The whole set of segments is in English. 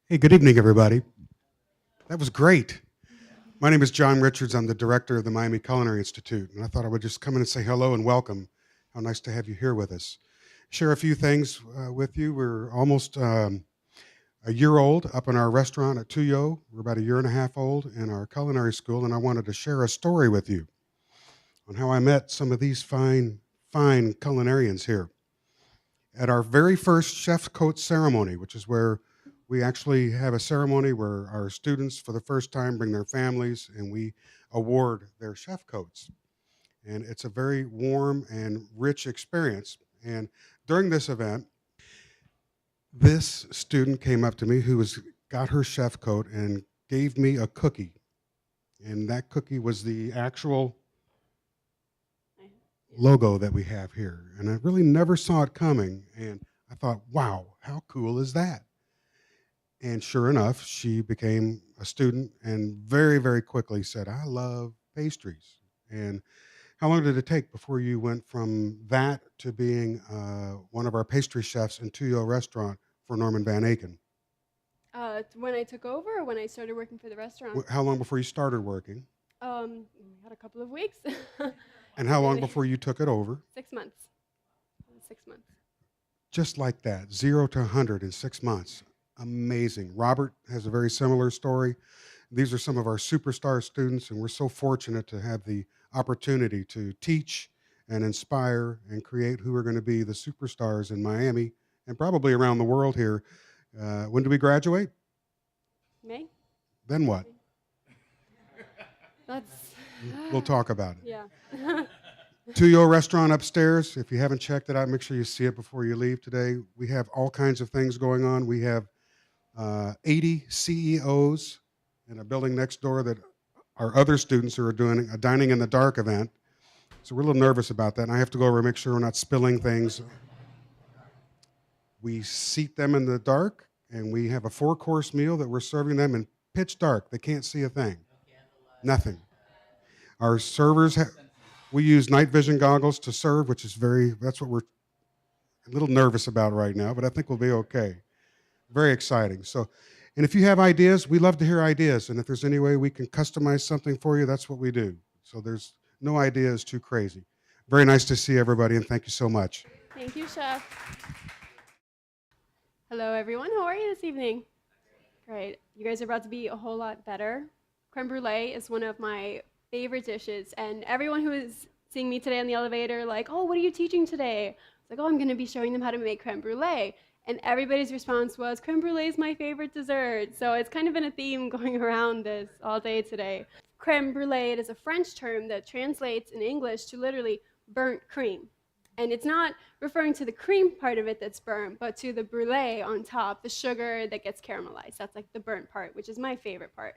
Hey, good evening, everybody. That was great. My name is John Richards. I'm the director of the Miami Culinary Institute, and I thought I would just come in and say hello and welcome. How nice to have you here with us. Share a few things with you. We're almost a year old up in our restaurant at Tuyo. We're about a year and a half old in our culinary school, and I wanted to share a story with you on how I met some of these fine culinarians here. At our very first chef's coat ceremony, which is where we actually have a ceremony where our students, for the first time, bring their families and we award their chef coats. And it's a very warm and rich experience. And during this event, this student came up to me who was got her chef coat and gave me a cookie. And that cookie was the actual logo that we have here. And I really never saw it coming. And I thought, wow, how cool is that? And sure enough, she became a student and very quickly said, I love pastries. And how long did it take before you went from that to being one of our pastry chefs in Tuyo restaurant for Norman Van Aken? When I took over or when I started working for the restaurant? How long before you started working? We had a couple of weeks. And how long Really, before you took it over? 6 months. 6 months. Just like that, 0 to 100 in 6 months. Amazing. Robert has a very similar story. These are some of our superstar students, and we're so fortunate to have the opportunity to teach and inspire and create who are going to be the superstars in Miami and probably around the world here. When do we graduate? May? Then what? That's, We'll talk about it. yeah. Tuyo restaurant upstairs. If you haven't checked it out, make sure you see it before you leave today. We have all kinds of things going on. We have 80 CEOs in a building next door that our other students are doing a dining in the dark event. So we're a little nervous about that. And I have to go over and make sure we're not spilling things. We seat them in the dark, and we have a four-course meal that we're serving them in pitch dark. They can't see a thing, nothing. Our servers, we use night vision goggles to serve, which is that's what we're a little nervous about right now, but I think we'll be okay. Very exciting. So, and if you have ideas, we love to hear ideas. And if there's any way we can customize something for you, that's what we do. So there's no idea is too crazy. Very nice to see everybody, and thank you so much. Thank you, Chef. Hello, everyone. How are you this evening? Great. You guys are about to be a whole lot better. Creme brulee is one of my favorite dishes, and everyone who is seeing me today on the elevator, like, oh, what are you teaching today? It's like, oh, I'm going to be showing them how to make creme brulee. And everybody's response was, creme brulee is my favorite dessert. So it's kind of been a theme going around this all day today. Creme brulee is a French term that translates in English to literally burnt cream. And it's not referring to the cream part of it that's burnt, but to the brulee on top, the sugar that gets caramelized. That's like the burnt part, which is my favorite part.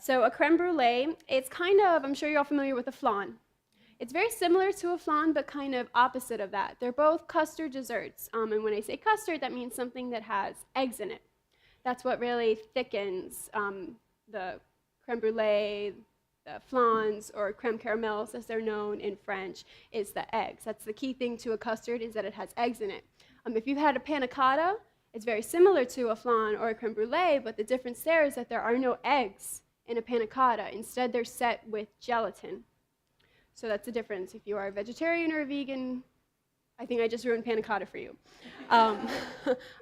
So a creme brulee, it's kind of, I'm sure you're all familiar with a flan. It's very similar to a flan, but kind of opposite of that. They're both custard desserts. And when I say custard, that means something that has eggs in it. That's what really thickens the creme brulee, the flans, or creme caramels, as they're known in French, is the eggs. That's the key thing to a custard, is that it has eggs in it. If you've had a panna cotta, it's very similar to a flan or a creme brulee, but the difference there is that there are no eggs in a panna cotta. Instead, they're set with gelatin. So that's the difference. If you are a vegetarian or a vegan, I think I just ruined panna cotta for you.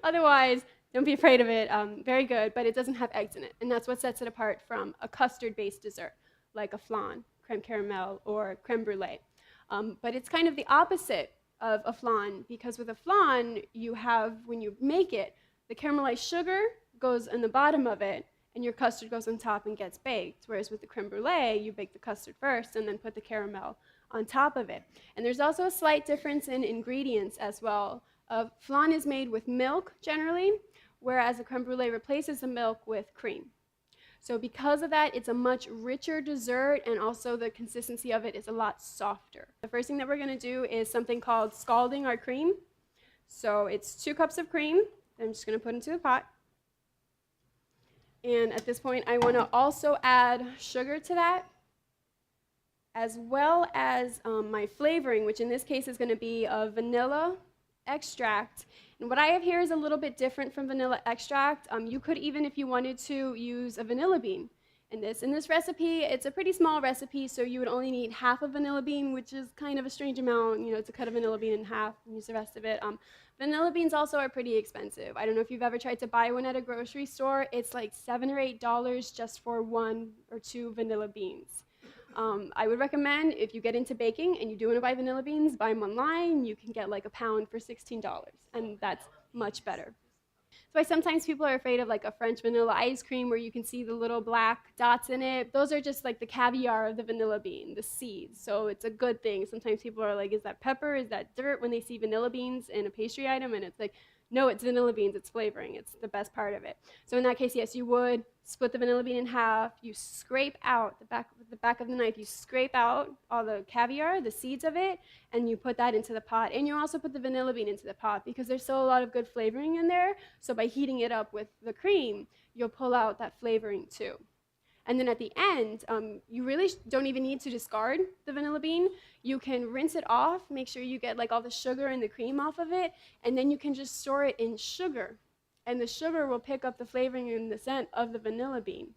Otherwise, don't be afraid of it. Very good, but it doesn't have eggs in it. And that's what sets it apart from a custard-based dessert, like a flan, creme caramel, or creme brulee. But it's kind of the opposite of a flan, because with a flan, you have, when you make it, the caramelized sugar goes in the bottom of it, and your custard goes on top and gets baked. Whereas with the creme brulee, you bake the custard first and then put the caramel on top of it. And there's also a slight difference in ingredients as well. Flan is made with milk generally, whereas a creme brulee replaces the milk with cream. So because of that, it's a much richer dessert, and also the consistency of it is a lot softer. The first thing that we're going to do is something called scalding our cream. So it's 2 cups of cream that I'm just going to put into the pot. And at this point, I want to also add sugar to that, as well as my flavoring, which in this case is going to be a vanilla extract. And what I have here is a little bit different from vanilla extract. You could even, if you wanted to, use a vanilla bean in this. In this recipe, it's a pretty small recipe, so you would only need half a vanilla bean, which is kind of a strange amount, to cut a vanilla bean in half and use the rest of it. Vanilla beans also are pretty expensive. I don't know if you've ever tried to buy one at a grocery store. It's like $7 or $8 just for 1 or 2 vanilla beans. I would recommend if you get into baking and you do want to buy vanilla beans, buy them online. You can get like a pound for $16, and that's much better. That's why sometimes people are afraid of like a French vanilla ice cream where you can see the little black dots in it. Those are just like the caviar of the vanilla bean, the seeds. So it's a good thing. Sometimes people are like, is that pepper? Is that dirt? When they see vanilla beans in a pastry item, and it's like, no, it's vanilla beans, it's flavoring, it's the best part of it. So in that case, yes, you would split the vanilla bean in half, you scrape out the back of the knife, you scrape out all the caviar, the seeds of it, and you put that into the pot. And you also put the vanilla bean into the pot because there's still a lot of good flavoring in there. So by heating it up with the cream, you'll pull out that flavoring too. And then at the end, you really don't even need to discard the vanilla bean. You can rinse it off, make sure you get like all the sugar and the cream off of it, and then you can just store it in sugar. And the sugar will pick up the flavoring and the scent of the vanilla bean.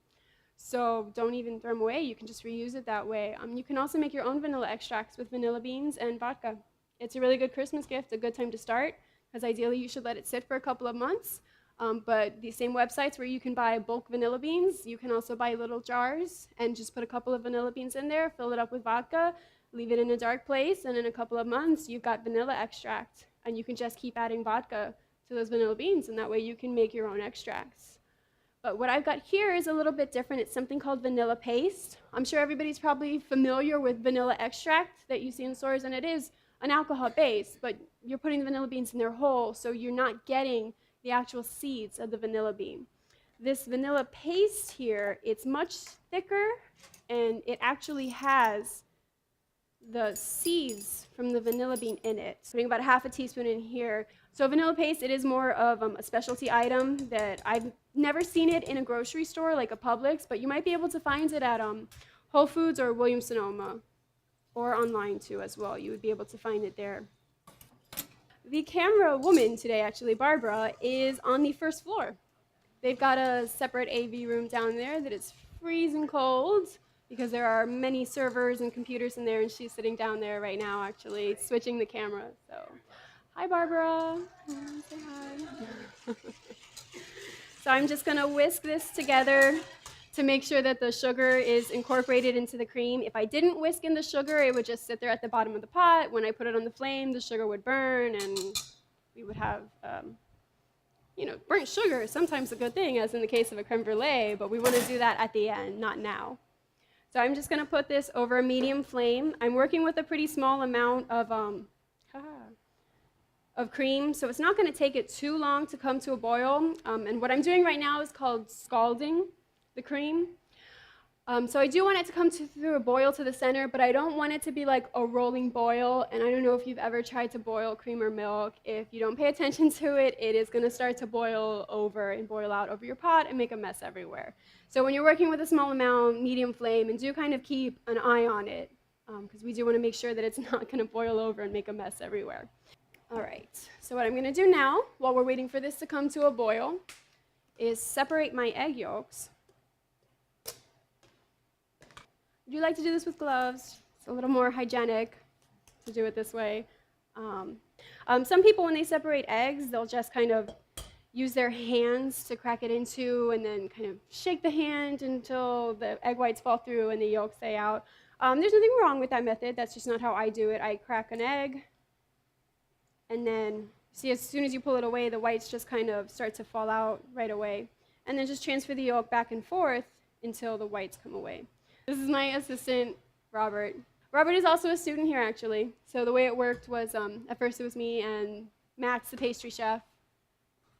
So don't even throw them away. You can just reuse it that way. You can also make your own vanilla extracts with vanilla beans and vodka. It's a really good Christmas gift, a good time to start, because ideally you should let it sit for a couple of months. But these same websites where you can buy bulk vanilla beans, you can also buy little jars and just put a couple of vanilla beans in there, fill it up with vodka, leave it in a dark place, and in a couple of months you've got vanilla extract. And you can just keep adding vodka to those vanilla beans, and that way you can make your own extracts. But what I've got here is a little bit different. It's something called vanilla paste. I'm sure everybody's probably familiar with vanilla extract that you see in stores, and it is an alcohol base, but you're putting the vanilla beans in their whole, so you're not getting the actual seeds of the vanilla bean. This vanilla paste here, it's much thicker, and it actually has the seeds from the vanilla bean in it. So putting about a half a teaspoon in here. So vanilla paste, it is more of a specialty item that I've never seen it in a grocery store like a Publix, but you might be able to find it at Whole Foods or Williams-Sonoma, or online too as well. You would be able to find it there. The camera woman today, actually, Barbara, is on the first floor. They've got a separate AV room down there that is freezing cold because there are many servers and computers in there, and she's sitting down there right now, actually, switching the camera. So, hi, Barbara. Say hi. So I'm just going to whisk this together to make sure that the sugar is incorporated into the cream. If I didn't whisk in the sugar, it would just sit there at the bottom of the pot. When I put it on the flame, the sugar would burn, and we would have, burnt sugar is sometimes a good thing, as in the case of a creme brulee, but we want to do that at the end, not now. So I'm just going to put this over a medium flame. I'm working with a pretty small amount of cream, so it's not going to take it too long to come to a boil. And what I'm doing right now is called scalding the cream. So I do want it to come through a boil to the center, but I don't want it to be like a rolling boil. And I don't know if you've ever tried to boil cream or milk. If you don't pay attention to it, it is going to start to boil over and boil out over your pot and make a mess everywhere. So when you're working with a small amount, medium flame, and do kind of keep an eye on it, because we do want to make sure that it's not going to boil over and make a mess everywhere. All right, so what I'm going to do now, while we're waiting for this to come to a boil, is separate my egg yolks. I do like to do this with gloves. It's a little more hygienic to do it this way. Some people, when they separate eggs, they'll just kind of use their hands to crack it into and then kind of shake the hand until the egg whites fall through and the yolks stay out. There's nothing wrong with that method. That's just not how I do it. I crack an egg, and then, see, as soon as you pull it away, the whites just kind of start to fall out right away. And then just transfer the yolk back and forth until the whites come away. This is my assistant, Robert. Robert is also a student here, actually. So the way it worked was, at first it was me and Max, the pastry chef,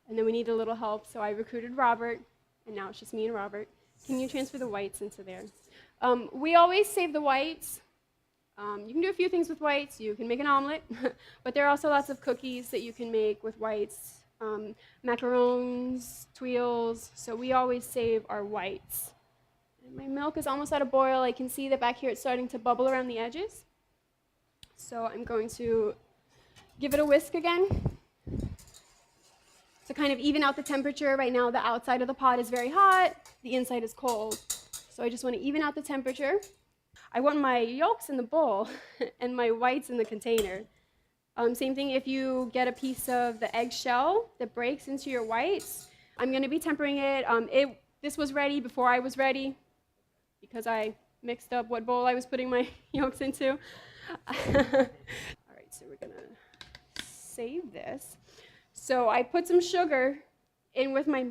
and then we needed a little help, so I recruited Robert, and now it's just me and Robert. Can you transfer the whites into there? We always save the whites. You can do a few things with whites. You can make an omelet, but there are also lots of cookies that you can make with whites, macarons, tuiles, so we always save our whites. My milk is almost at a boil. I can see that back here it's starting to bubble around the edges. So I'm going to give it a whisk again. to kind of even out the temperature. Right now, the outside of the pot is very hot, the inside is cold. So I just want to even out the temperature. I want my yolks in the bowl and my whites in the container. Same thing if you get a piece of the eggshell that breaks into your whites. I'm going to be tempering it. This was ready before I was ready because I mixed up what bowl I was putting my yolks into. All right, so we're going to save this. So I put some sugar in with my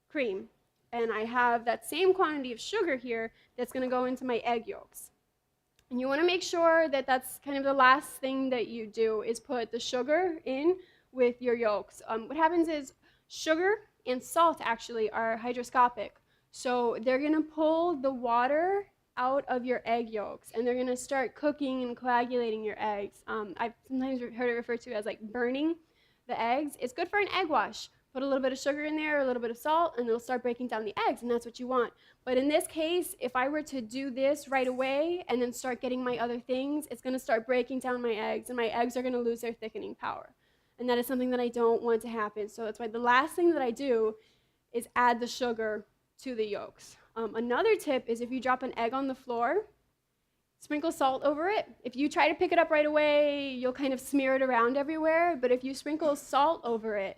cream, and I have that same quantity of sugar here that's going to go into my egg yolks. And you want to make sure that that's kind of the last thing that you do is put the sugar in with your yolks. What happens is sugar and salt actually are hygroscopic. So they're going to pull the water out of your egg yolks, and they're going to start cooking and coagulating your eggs. I've sometimes heard it referred to as like burning the eggs. It's good for an egg wash. Put a little bit of sugar in there, a little bit of salt, and it'll start breaking down the eggs, and that's what you want. But in this case, if I were to do this right away and then start getting my other things, it's going to start breaking down my eggs, and my eggs are going to lose their thickening power. And that is something that I don't want to happen. So that's why the last thing that I do is add the sugar to the yolks. Another tip is if you drop an egg on the floor, sprinkle salt over it. If you try to pick it up right away, you'll kind of smear it around everywhere. But if you sprinkle salt over it,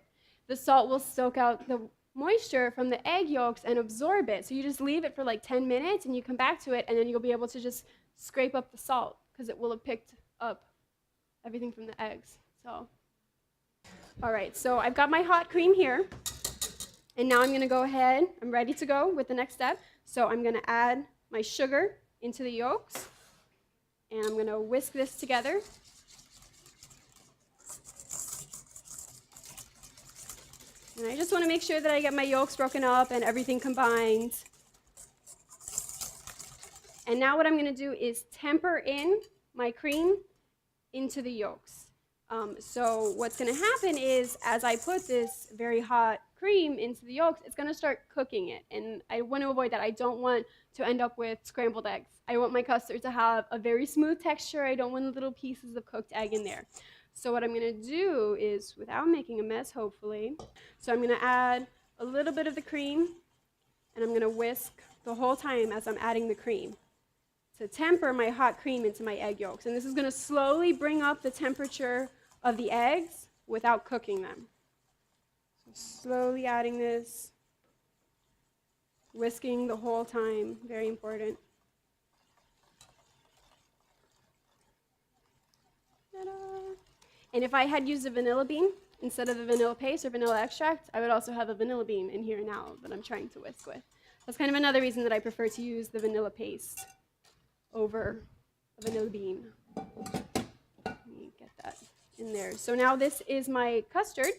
the salt will soak out the moisture from the egg yolks and absorb it. So you just leave it for like 10 minutes and you come back to it, and then you'll be able to just scrape up the salt because it will have picked up everything from the eggs. So, all right, so I've got my hot cream here, and now I'm going to go ahead. I'm ready to go with the next step. So I'm going to add my sugar into the yolks, and I'm going to whisk this together. And I just want to make sure that I get my yolks broken up and everything combined. And now what I'm going to do is temper in my cream into the yolks. So what's going to happen is as I put this very hot cream into the yolks, it's going to start cooking it. And I want to avoid that. I don't want to end up with scrambled eggs. I want my custard to have a very smooth texture. I don't want little pieces of cooked egg in there. So what I'm going to do is, without making a mess, hopefully, so I'm going to add a little bit of the cream, and I'm going to whisk the whole time as I'm adding the cream to temper my hot cream into my egg yolks. And this is going to slowly bring up the temperature of the eggs without cooking them. So slowly adding this, whisking the whole time, very important. Ta-da! And if I had used a vanilla bean instead of the vanilla paste or vanilla extract, I would also have a vanilla bean in here now that I'm trying to whisk with. That's kind of another reason that I prefer to use the vanilla paste over a vanilla bean. Let me get that in there. So now this is my custard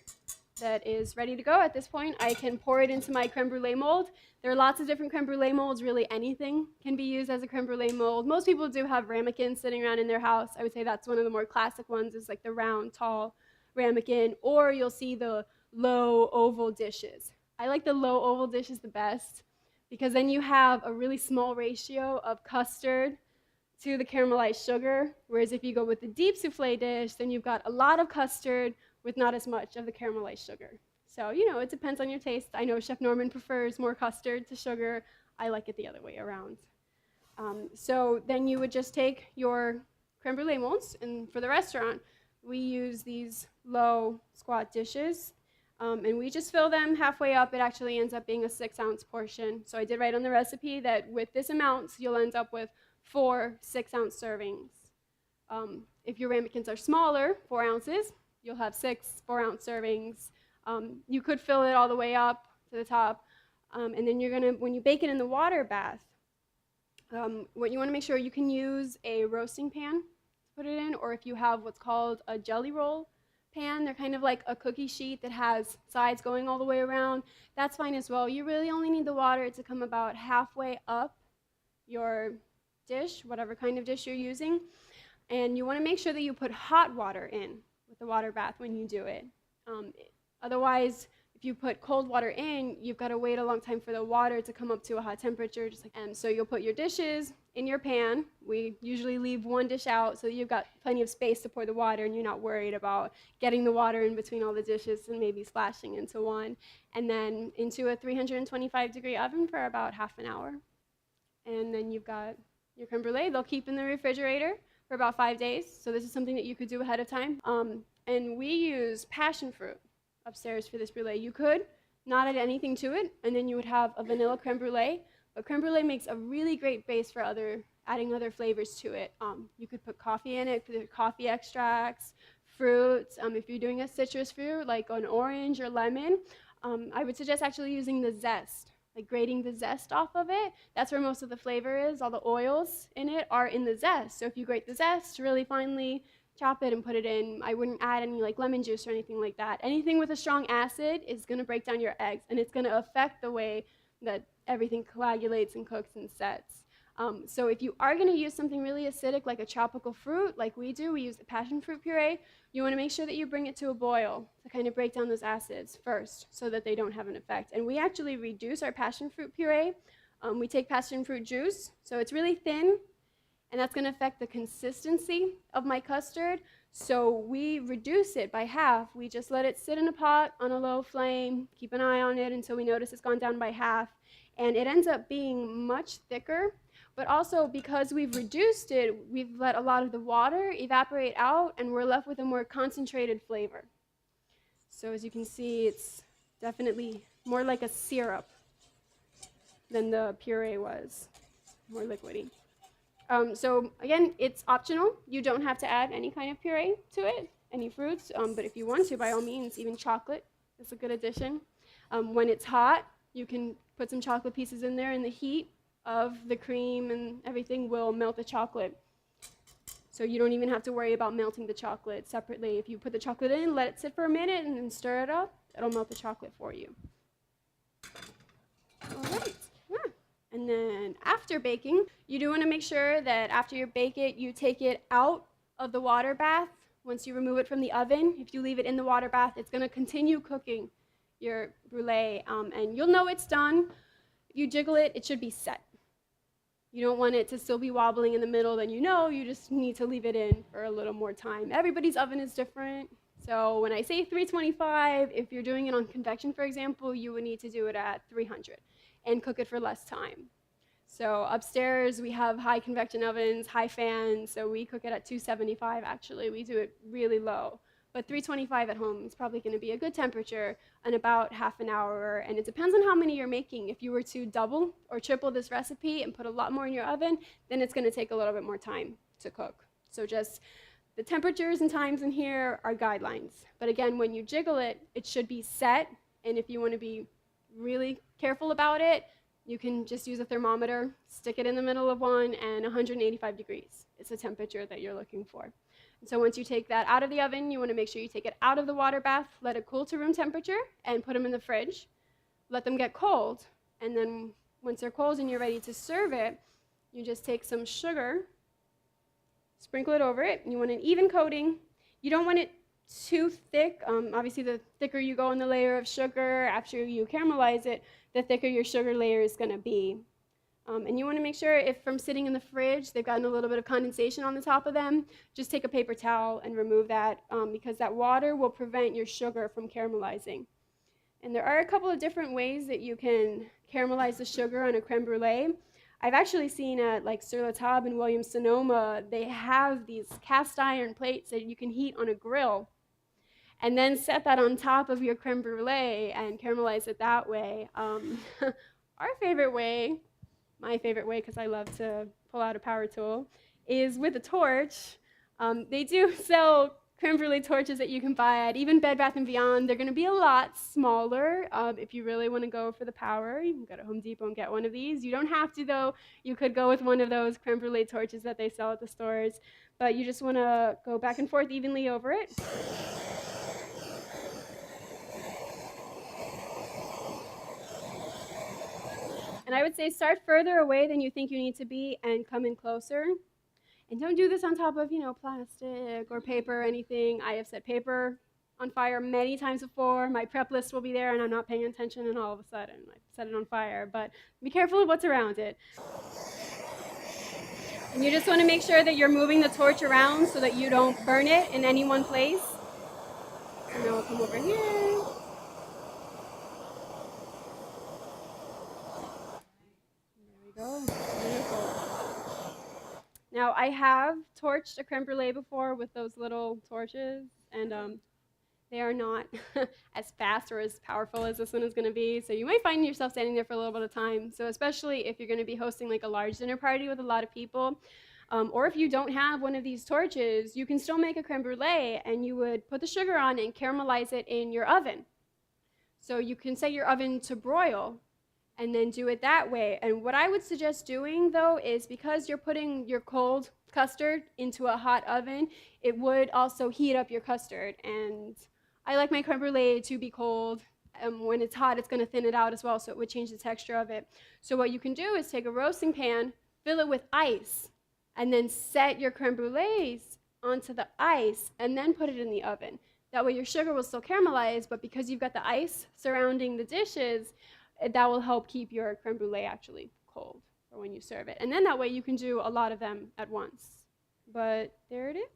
that is ready to go. At this point, I can pour it into my creme brulee mold. There are lots of different creme brulee molds. Really anything can be used as a creme brulee mold. Most people do have ramekins sitting around in their house. I would say that's one of the more classic ones, is like the round, tall ramekin, or you'll see the low oval dishes. I like the low oval dishes the best because then you have a really small ratio of custard to the caramelized sugar, whereas if you go with the deep souffle dish, then you've got a lot of custard with not as much of the caramelized sugar. So, you know, it depends on your taste. I know Chef Norman prefers more custard to sugar. I like it the other way around. So then you would just take your creme brulee molds, and for the restaurant, we use these low squat dishes, and we just fill them halfway up. It actually ends up being a 6-ounce portion. So I did write on the recipe that with this amount, you'll end up with 4 6-ounce servings. If your ramekins are smaller, 4 ounces, you'll have 6 4-ounce servings. You could fill it all the way up to the top, and then you're gonna, when you bake it in the water bath, what you want to make sure you can use a roasting pan to put it in, or if you have what's called a jelly roll pan, they're kind of like a cookie sheet that has sides going all the way around. That's fine as well. You really only need the water to come about halfway up your dish, whatever kind of dish you're using, and you want to make sure that you put hot water in with the water bath when you do it. Otherwise, if if you put cold water in, you've got to wait a long time for the water to come up to a hot temperature. And so you'll put your dishes in your pan. We usually leave one dish out so you've got plenty of space to pour the water and you're not worried about getting the water in between all the dishes and maybe splashing into one. And then into a 325-degree oven for about half an hour. And then you've got your creme brulee. They'll keep in the refrigerator for about 5 days. So this is something that you could do ahead of time. And we use passion fruit upstairs for this brulee. You could not add anything to it, and then you would have a vanilla creme brulee. But creme brulee makes a really great base for adding other flavors to it. You could put coffee in it, put coffee extracts, fruits. If you're doing a citrus fruit like an orange or lemon, I would suggest actually using the zest, like grating the zest off of it. That's where most of the flavor is. All the oils in it are in the zest. So if you grate the zest really finely, chop it and put it in. I wouldn't add any like lemon juice or anything like that. Anything with a strong acid is going to break down your eggs, and it's going to affect the way that everything coagulates and cooks and sets. So if you are going to use something really acidic like a tropical fruit, like we do, we use the passion fruit puree, you want to make sure that you bring it to a boil to kind of break down those acids first so that they don't have an effect. And we actually reduce our passion fruit puree. We take passion fruit juice, so it's really thin, and that's going to affect the consistency of my custard. So we reduce it by half. We just let it sit in a pot on a low flame, keep an eye on it until we notice it's gone down by half, and it ends up being much thicker. But also because we've reduced it, we've let a lot of the water evaporate out, and we're left with a more concentrated flavor. So as you can see, it's definitely more like a syrup than the puree was, more liquidy. So again, it's optional. You don't have to add any kind of puree to it, any fruits, but if you want to, by all means, even chocolate is a good addition. When it's hot, you can put some chocolate pieces in there, and the heat of the cream and everything will melt the chocolate. So you don't even have to worry about melting the chocolate separately. If you put the chocolate in, let it sit for a minute, and then stir it up, it'll melt the chocolate for you. All right. And then after baking, you do want to make sure that after you bake it, you take it out of the water bath. Once you remove it from the oven, if you leave it in the water bath, it's going to continue cooking your brulee, and you'll know it's done. If you jiggle it, it should be set. You don't want it to still be wobbling in the middle, then you just need to leave it in for a little more time. Everybody's oven is different. So when I say 325, if you're doing it on convection, for example, you would need to do it at 300 and cook it for less time. So upstairs, we have high convection ovens, high fans, so we cook it at 275 actually. We do it really low. But 325 at home is probably going to be a good temperature in about half an hour, and it depends on how many you're making. If you were to double or triple this recipe and put a lot more in your oven, then it's going to take a little bit more time to cook. So just the temperatures and times in here are guidelines. But again, when you jiggle it, it should be set, and if you want to be really careful about it, you can just use a thermometer, stick it in the middle of one, and 185 degrees is the temperature that you're looking for. And so once you take that out of the oven, you want to make sure you take it out of the water bath, let it cool to room temperature, and put them in the fridge. Let them get cold, and then once they're cold and you're ready to serve it, you just take some sugar, sprinkle it over it, and you want an even coating. You don't want it too thick. Obviously, the thicker you go in the layer of sugar after you caramelize it, the thicker your sugar layer is going to be. And you want to make sure if from sitting in the fridge, they've gotten a little bit of condensation on the top of them, just take a paper towel and remove that because that water will prevent your sugar from caramelizing. And there are a couple of different ways that you can caramelize the sugar on a creme brulee. I've actually seen at like Sur La Table in Williams-Sonoma, they have these cast iron plates that you can heat on a grill and then set that on top of your creme brulee and caramelize it that way. Our favorite way, my favorite way because I love to pull out a power tool, is with a torch. They do sell creme brulee torches that you can buy at even Bed Bath & Beyond. They're going to be a lot smaller. If you really want to go for the power, you can go to Home Depot and get one of these. You don't have to, though. You could go with one of those creme brulee torches that they sell at the stores. But you just want to go back and forth evenly over it. And I would say start further away than you think you need to be and come in closer. And don't do this on top of, plastic or paper or anything. I have said paper on fire many times before. My prep list will be there and I'm not paying attention and all of a sudden I set it on fire. But be careful of what's around it. And you just want to make sure that you're moving the torch around so that you don't burn it in any one place. So now we'll come over here. There we go. Beautiful. Now I have torched a creme brulee before with those little torches, and they are not as fast or as powerful as this one is going to be. So you might find yourself standing there for a little bit of time. So especially if you're going to be hosting like a large dinner party with a lot of people, or if you don't have one of these torches, you can still make a creme brulee, and you would put the sugar on and caramelize it in your oven. So you can set your oven to broil and then do it that way. And what I would suggest doing, though, is because you're putting your cold custard into a hot oven, it would also heat up your custard. And I like my creme brulee to be cold. When it's hot, it's going to thin it out as well, so it would change the texture of it. So what you can do is take a roasting pan, fill it with ice, and then set your creme brulees onto the ice, and then put it in the oven. That way your sugar will still caramelize, but because you've got the ice surrounding the dishes, that will help keep your creme brulee actually cold for when you serve it. And then that way you can do a lot of them at once. But there it is.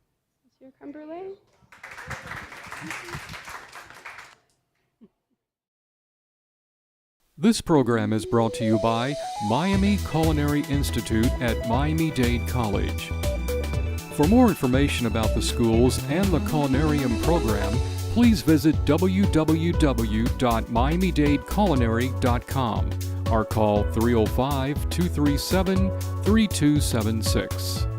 It's your creme brulee. This program is brought to you by Miami Culinary Institute at Miami-Dade College. For more information about the schools and the Culinarium program, please visit www.miamidadeculinary.com or call 305-237-3276.